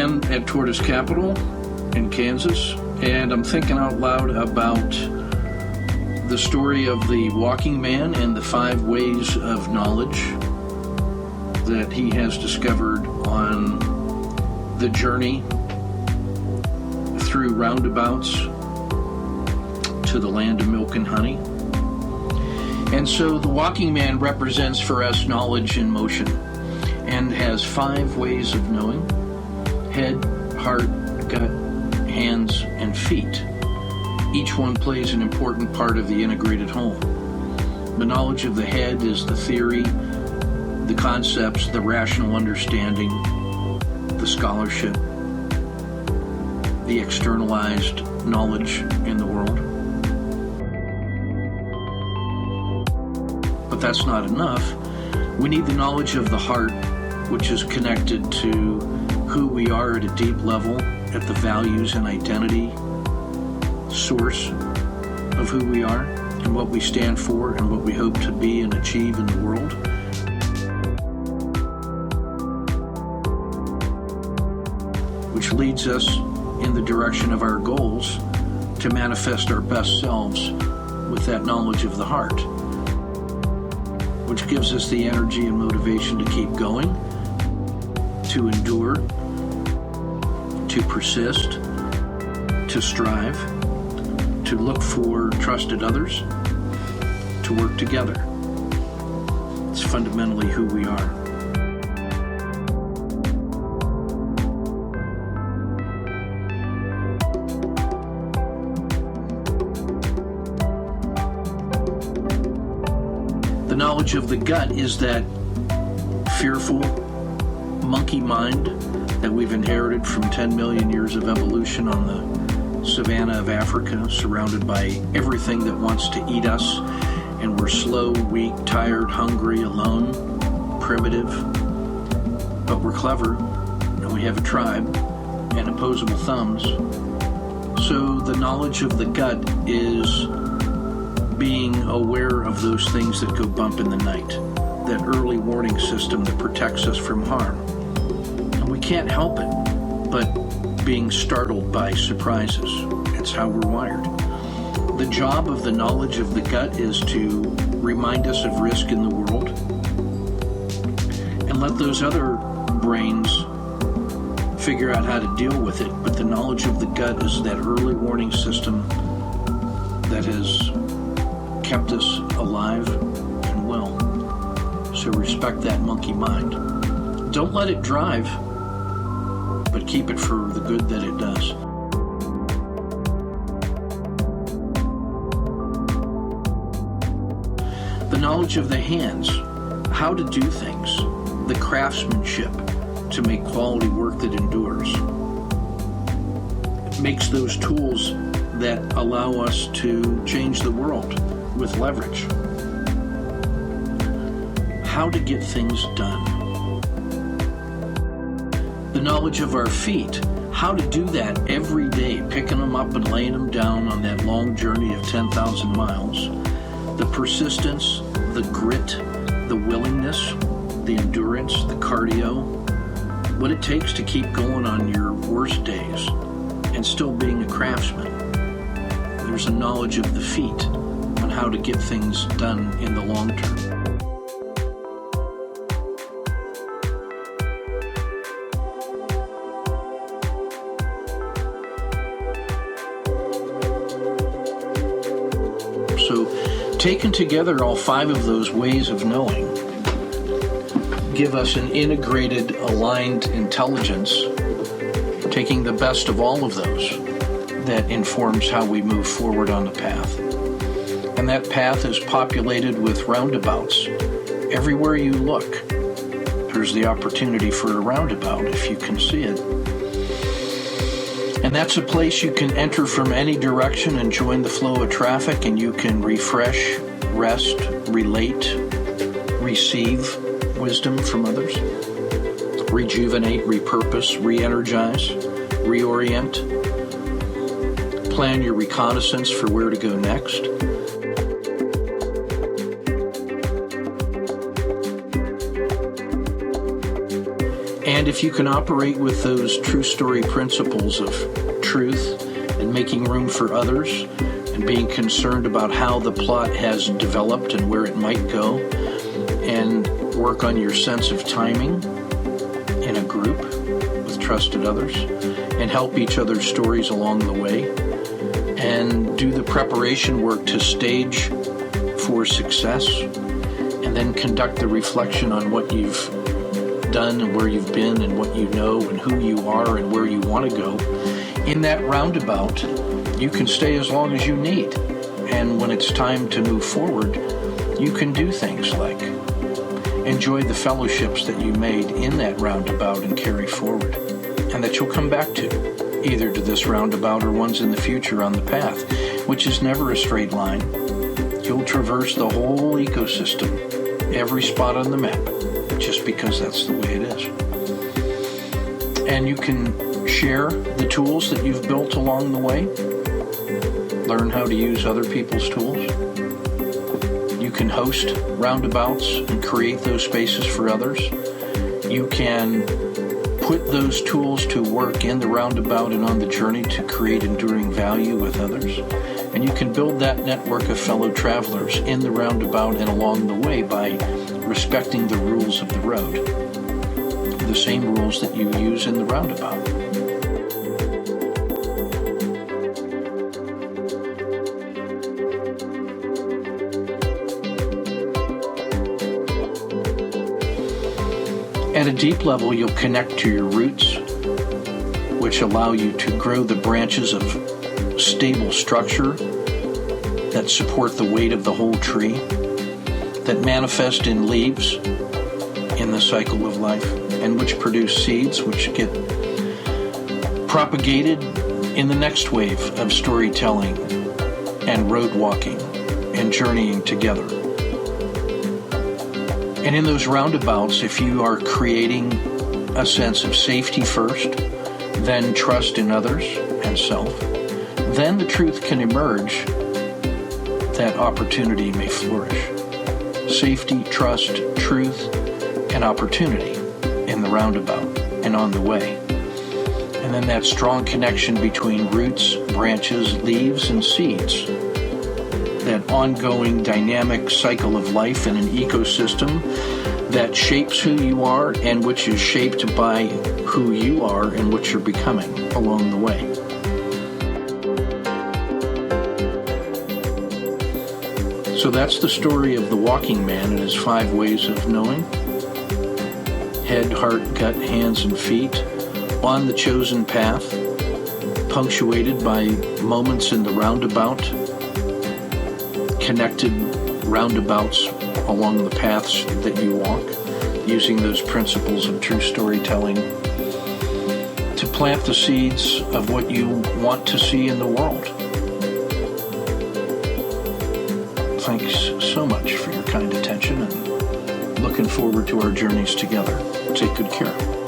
again at Tortoise Capital in Kansas, and I'm thinking out loud about the story of the walking man and the 5 ways of knowledge that he has discovered on the journey through roundabouts to the land of milk and honey. And so the walking man represents for us knowledge in motion and has 5 ways of knowing: head, heart, gut, hands, and feet. Each one plays an important part of the integrated whole. The knowledge of the head is the theory, the concepts, the rational understanding, the scholarship, the externalized knowledge in the world. But that's not enough. We need the knowledge of the heart, which is connected to who we are at a deep level, at the values and identity source of who we are and what we stand for and what we hope to be and achieve in the world. Which leads us in the direction of our goals to manifest our best selves with that knowledge of the heart, which gives us the energy and motivation to keep going, to endure, to persist, to strive, to look for trusted others, to work together. It's fundamentally who we are. The knowledge of the gut is that fearful monkey mind that we've inherited from 10 million years of evolution on the savanna of Africa, surrounded by everything that wants to eat us, and we're slow, weak, tired, hungry, alone, primitive, but we're clever, and we have a tribe and opposable thumbs. So the knowledge of the gut is being aware of those things that go bump in the night, that early warning system that protects us from harm. And we can't help it but being startled by surprises. It's how we're wired. The job of the knowledge of the gut is to remind us of risk in the world and let those other brains figure out how to deal with it. But the knowledge of the gut is that early warning system that has kept us alive and well. So respect that monkey mind. Don't let it drive, but keep it for the good that it does. The knowledge of the hands, how to do things, the craftsmanship to make quality work that endures. It makes those tools that allow us to change the world with leverage. How to get things done. The knowledge of our feet, how to do that every day, picking them up and laying them down on that long journey of 10,000 miles. The persistence, the grit, the willingness, the endurance, the cardio, what it takes to keep going on your worst days and still being a craftsman. There's a knowledge of the feet on how to get things done in the long term. So, taken together, all 5 of those ways of knowing give us an integrated, aligned intelligence, taking the best of all of those that informs how we move forward on the path. And that path is populated with roundabouts. Everywhere you look, there's the opportunity for a roundabout if you can see it. And that's a place you can enter from any direction and join the flow of traffic, and you can refresh, rest, relate, receive wisdom from others, rejuvenate, repurpose, re-energize, reorient, plan your reconnaissance for where to go next. And And if you can operate with those true story principles of truth and making room for others and being concerned about how the plot has developed and where it might go, and work on your sense of timing in a group with trusted others, and help each other's stories along the way, and do the preparation work to stage for success, and then conduct the reflection on what you've done and where you've been and what you know and who you are and where you want to go. In that roundabout, you can stay as long as you need. And when it's time to move forward, you can do things like enjoy the fellowships that you made in that roundabout and carry forward, and that you'll come back to, either to this roundabout or ones in the future on the path, which is never a straight line. You'll traverse the whole ecosystem, every spot on the map, just because that's the way it is. And you can share the tools that you've built along the way, learn how to use other people's tools. You can host roundabouts and create those spaces for others. You can put those tools to work in the roundabout and on the journey to create enduring value with others. And you can build that network of fellow travelers in the roundabout and along the way by respecting the rules of the road, the same rules that you use in the roundabout. At a deep level, you'll connect to your roots, which allow you to grow the branches of stable structure that support the weight of the whole tree, that manifest in leaves in the cycle of life, and which produce seeds which get propagated in the next wave of storytelling and road walking and journeying together. And in those roundabouts, if you are creating a sense of safety first, then trust in others and self, then the truth can emerge that opportunity may flourish. Safety, trust, truth, and opportunity in the roundabout and on the way. And then that strong connection between roots, branches, leaves, and seeds. That ongoing dynamic cycle of life in an ecosystem that shapes who you are and which is shaped by who you are and what you're becoming along the way. So that's the story of the walking man and his 5 ways of knowing. Head, heart, gut, hands, and feet on the chosen path, punctuated by moments in the roundabout, connected roundabouts along the paths that you walk, using those principles of true storytelling to plant the seeds of what you want to see in the world. Thanks so much for your kind attention, and looking forward to our journeys together. Take good care.